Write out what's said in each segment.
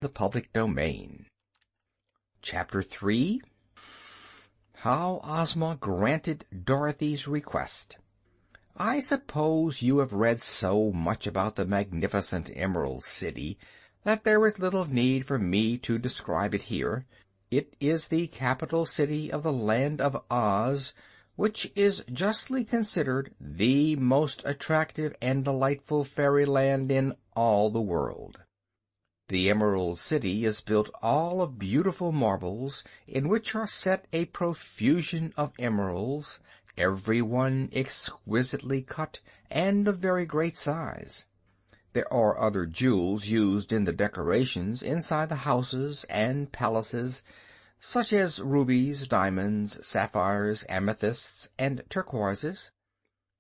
the public domain. Chapter 3. How Ozma Granted Dorothy's Request. I suppose you have read so much about the magnificent Emerald City that there is little need for me to describe it here. It is the capital city of the Land of Oz, which is justly considered the most attractive and delightful fairyland in all the world. The Emerald City is built all of beautiful marbles, in which are set a profusion of emeralds, every one exquisitely cut and of very great size. There are other jewels used in the decorations inside the houses and palaces, such as rubies, diamonds, sapphires, amethysts, and turquoises.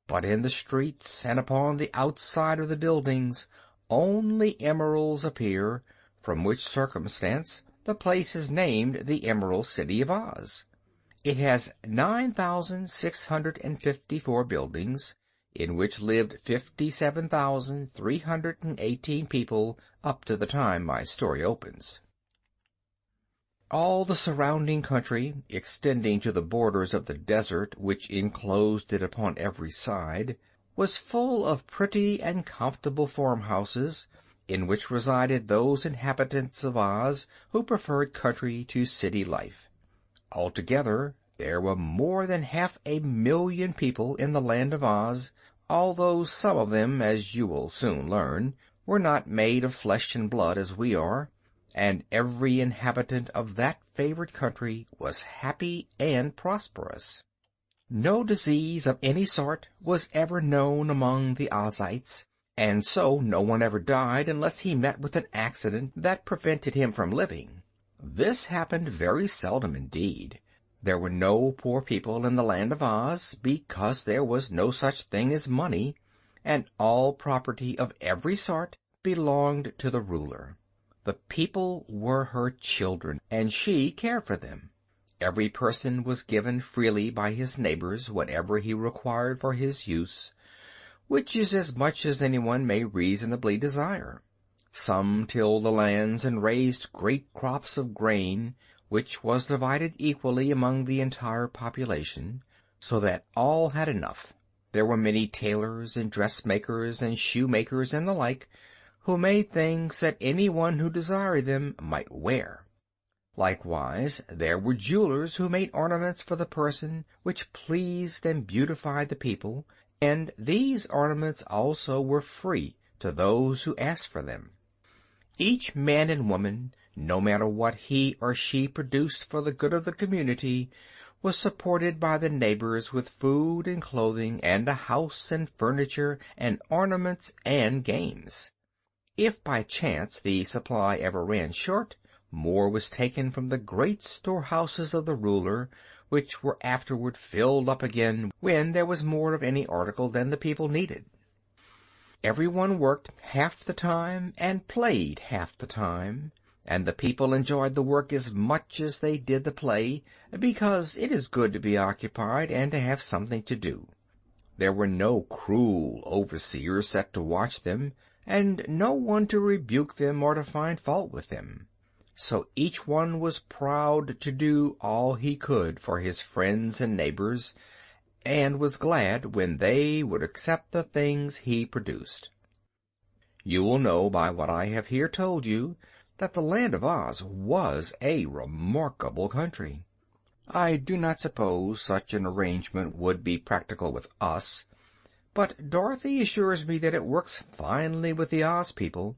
But in the streets and upon the outside of the buildings only emeralds appear, from which circumstance the place is named the Emerald City of Oz. It has 9,654 buildings, in which lived 57,318 people up to the time my story opens. All the surrounding country, extending to the borders of the desert which enclosed it upon every side, was full of pretty and comfortable farmhouses, in which resided those inhabitants of Oz who preferred country to city life. Altogether, there were more than 500,000 people in the Land of Oz, although some of them, as you will soon learn, were not made of flesh and blood as we are, and every inhabitant of that favored country was happy and prosperous. No disease of any sort was ever known among the Ozites, and so no one ever died unless he met with an accident that prevented him from living. This happened very seldom indeed. There were no poor people in the Land of Oz, because there was no such thing as money, and all property of every sort belonged to the ruler. The people were her children, and she cared for them. Every person was given freely by his neighbors whatever he required for his use, which is as much as anyone may reasonably desire. Some tilled the lands and raised great crops of grain, which was divided equally among the entire population, so that all had enough. There were many tailors and dressmakers and shoemakers and the like, who made things that anyone who desired them might wear. Likewise, there were jewelers who made ornaments for the person which pleased and beautified the people, and these ornaments also were free to those who asked for them. Each man and woman, no matter what he or she produced for the good of the community, was supported by the neighbors with food and clothing and a house and furniture and ornaments and games. If by chance the supply ever ran short, more was taken from the great storehouses of the ruler, which were afterward filled up again when there was more of any article than the people needed. Everyone worked half the time and played half the time, and the people enjoyed the work as much as they did the play, because it is good to be occupied and to have something to do. There were no cruel overseers set to watch them, and no one to rebuke them or to find fault with them. So each one was proud to do all he could for his friends and neighbors, and was glad when they would accept the things he produced. You will know by what I have here told you that the Land of Oz was a remarkable country. I do not suppose such an arrangement would be practical with us, but Dorothy assures me that it works finely with the Oz people.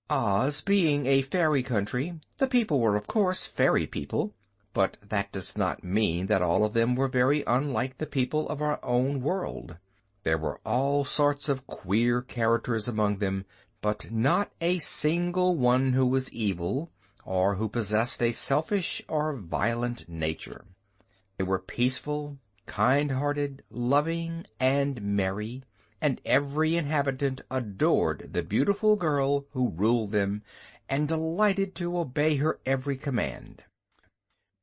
Oz being a fairy country, the people were of course fairy people, but that does not mean that all of them were very unlike the people of our own world. There were all sorts of queer characters among them, but not a single one who was evil, or who possessed a selfish or violent nature. They were peaceful, kind-hearted, loving, and merry, and every inhabitant adored the beautiful girl who ruled them, and delighted to obey her every command.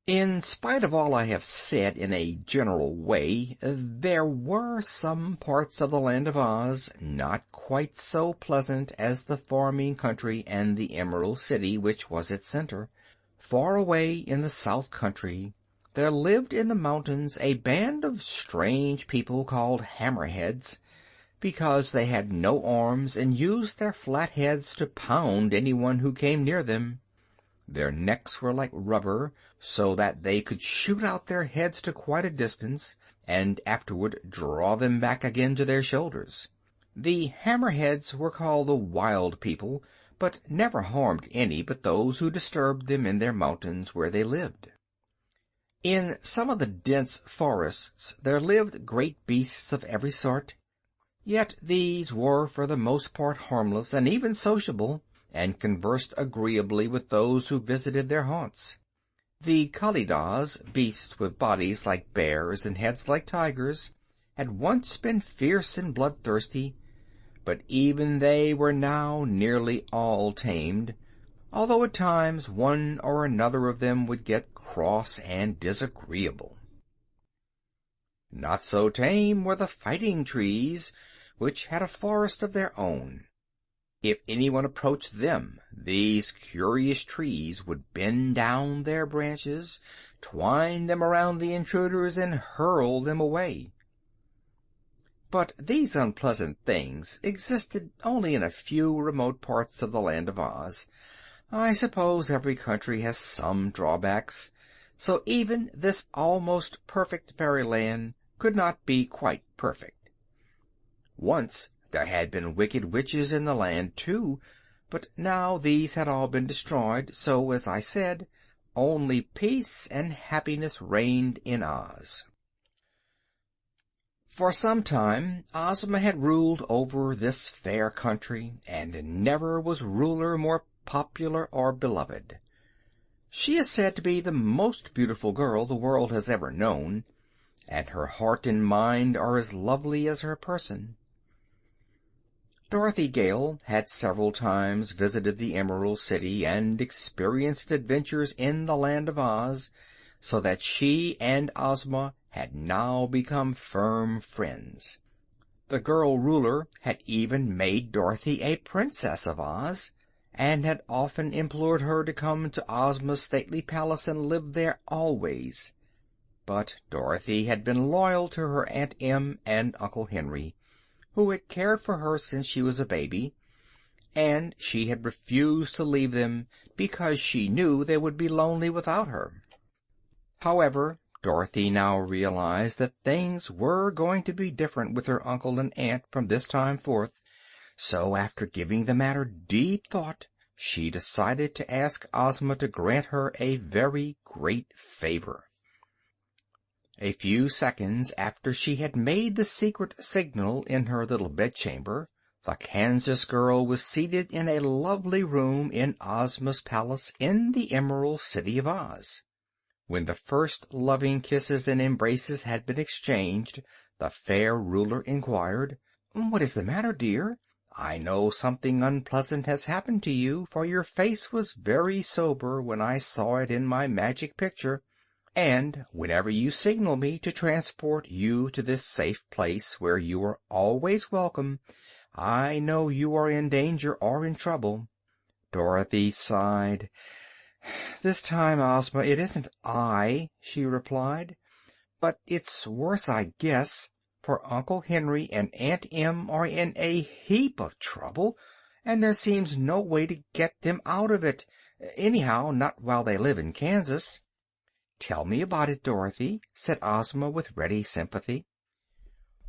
In spite of all I have said in a general way, there were some parts of the Land of Oz not quite so pleasant as the farming country and the Emerald City which was its center. Far away in the South Country there lived in the mountains a band of strange people called Hammerheads, because they had no arms and used their flat heads to pound anyone who came near them. Their necks were like rubber, so that they could shoot out their heads to quite a distance, and afterward draw them back again to their shoulders. The Hammerheads were called the Wild People, but never harmed any but those who disturbed them in their mountains where they lived. In some of the dense forests there lived great beasts of every sort. Yet these were for the most part harmless and even sociable, and conversed agreeably with those who visited their haunts. The Kalidahs, beasts with bodies like bears and heads like tigers, had once been fierce and bloodthirsty, but even they were now nearly all tamed, although at times one or another of them would get cross and disagreeable. Not so tame were the Fighting Trees, which had a forest of their own. If anyone approached them, these curious trees would bend down their branches, twine them around the intruders, and hurl them away. But these unpleasant things existed only in a few remote parts of the Land of Oz. I suppose every country has some drawbacks, so even this almost perfect fairyland could not be quite perfect. Once there had been wicked witches in the land, too, but now these had all been destroyed, so, as I said, only peace and happiness reigned in Oz. For some time Ozma had ruled over this fair country, and never was ruler more popular or beloved. She is said to be the most beautiful girl the world has ever known, and her heart and mind are as lovely as her person. Dorothy Gale had several times visited the Emerald City and experienced adventures in the Land of Oz, so that she and Ozma had now become firm friends. The girl ruler had even made Dorothy a princess of Oz, and had often implored her to come to Ozma's stately palace and live there always. But Dorothy had been loyal to her Aunt Em and Uncle Henry, who had cared for her since she was a baby, and she had refused to leave them because she knew they would be lonely without her. However, Dorothy now realized that things were going to be different with her uncle and aunt from this time forth, so after giving the matter deep thought, she decided to ask Ozma to grant her a very great favor. A few seconds after she had made the secret signal in her little bedchamber, the Kansas girl was seated in a lovely room in Ozma's palace in the Emerald City of Oz. When the first loving kisses and embraces had been exchanged, the fair ruler inquired, "What is the matter, dear? I know something unpleasant has happened to you, for your face was very sober when I saw it in my magic picture. And whenever you signal me to transport you to this safe place where you are always welcome, I know you are in danger or in trouble." Dorothy sighed. "This time, Ozma, it isn't I," she replied, "but it's worse, I guess, for Uncle Henry and Aunt Em are in a heap of trouble, and there seems no way to get them out of it, anyhow, not while they live in Kansas." "Tell me about it, Dorothy," said Ozma with ready sympathy.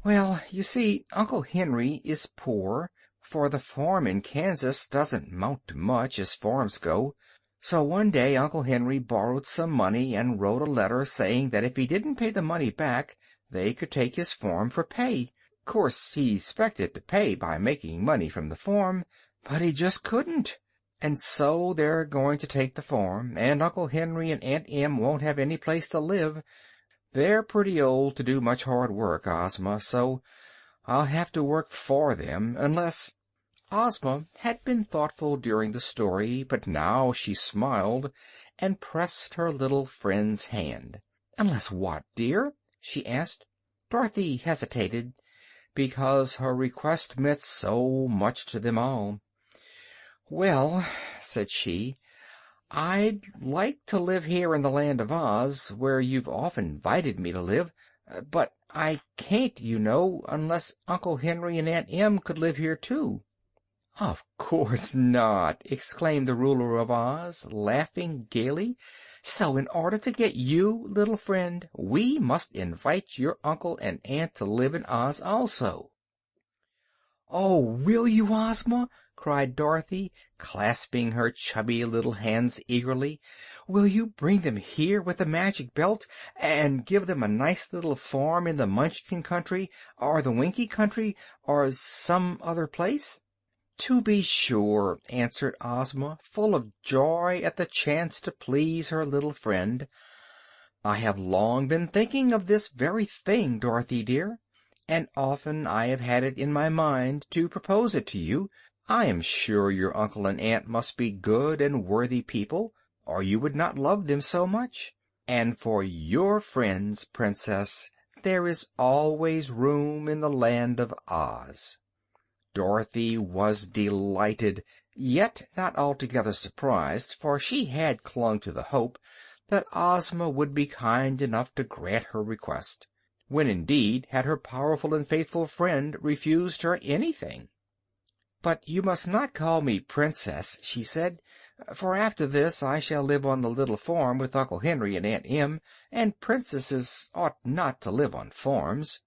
"Well, you see, Uncle Henry is poor, for the farm in Kansas doesn't amount to much as farms go. So one day Uncle Henry borrowed some money and wrote a letter saying that if he didn't pay the money back they could take his farm for pay. 'Course he expected to pay by making money from the farm, but he just couldn't. And so they're going to take the farm, and Uncle Henry and Aunt Em won't have any place to live. They're pretty old to do much hard work, Ozma, so I'll have to work for them, unless—" Ozma had been thoughtful during the story, but now she smiled, and pressed her little friend's hand. "Unless what, dear?" she asked. Dorothy hesitated, because her request meant so much to them all. "Well," said she, "I'd like to live here in the Land of Oz, where you've often invited me to live, but I can't, you know, unless Uncle Henry and Aunt Em could live here too." "Of course not!" exclaimed the ruler of Oz, laughing gaily. "So, in order to get you, little friend, we must invite your uncle and aunt to live in Oz also." "Oh, will you, Ozma?" cried Dorothy, clasping her chubby little hands eagerly. "Will you bring them here with the magic belt, and give them a nice little farm in the Munchkin country, or the Winkie country, or some other place?" "To be sure," answered Ozma, full of joy at the chance to please her little friend. "I have long been thinking of this very thing, Dorothy dear, and often I have had it in my mind to propose it to you. I am sure your uncle and aunt must be good and worthy people, or you would not love them so much. And for your friends, Princess, there is always room in the Land of Oz." Dorothy was delighted, yet not altogether surprised, for she had clung to the hope that Ozma would be kind enough to grant her request. When indeed had her powerful and faithful friend refused her anything? "But you must not call me Princess," she said, "for after this I shall live on the little farm with Uncle Henry and Aunt Em, and princesses ought not to live on farms."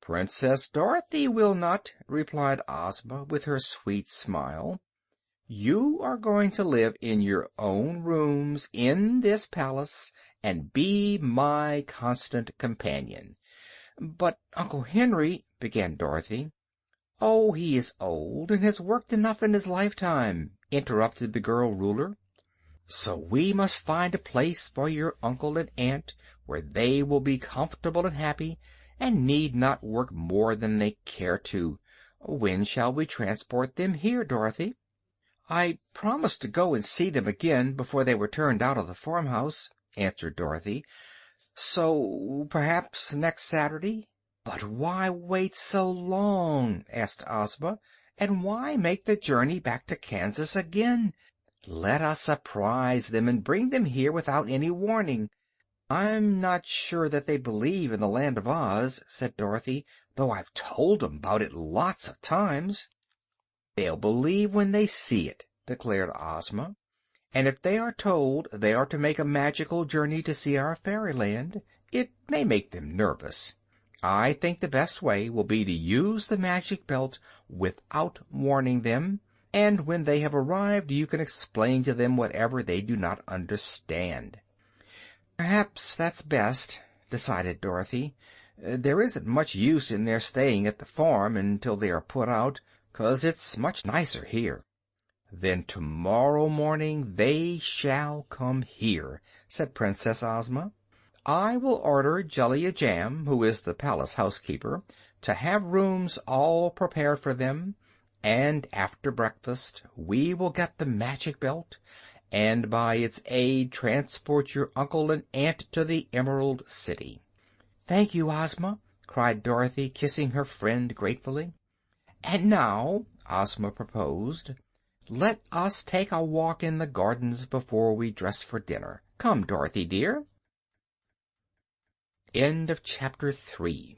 "Princess Dorothy will not," replied Ozma, with her sweet smile. "You are going to live in your own rooms in this palace, and be my constant companion." "But Uncle Henry—" began Dorothy. "Oh, he is old, and has worked enough in his lifetime," interrupted the girl ruler. "So we must find a place for your uncle and aunt where they will be comfortable and happy, and need not work more than they care to. When shall we transport them here, Dorothy?" "I promised to go and see them again before they were turned out of the farmhouse," answered Dorothy, "so perhaps next Saturday." "But why wait so long?" asked Ozma, "and why make the journey back to Kansas again? Let us surprise them and bring them here without any warning." "I'm not sure that they believe in the Land of Oz," said Dorothy, "though I've told 'em about it lots of times." "They'll believe when they see it," declared Ozma. "And if they are told they are to make a magical journey to see our fairyland, it may make them nervous. I think the best way will be to use the magic belt without warning them, and when they have arrived you can explain to them whatever they do not understand." "Perhaps that's best," decided Dorothy. "There isn't much use in their staying at the farm until they are put out, 'cause it's much nicer here." "Then tomorrow morning they shall come here," said Princess Ozma. "I will order Jellia Jamb, who is the palace housekeeper, to have rooms all prepared for them, and after breakfast we will get the magic belt, and by its aid transport your uncle and aunt to the Emerald City." "Thank you, Ozma," cried Dorothy, kissing her friend gratefully. "And now," Ozma proposed, "let us take a walk in the gardens before we dress for dinner. Come, Dorothy dear." Chapter 3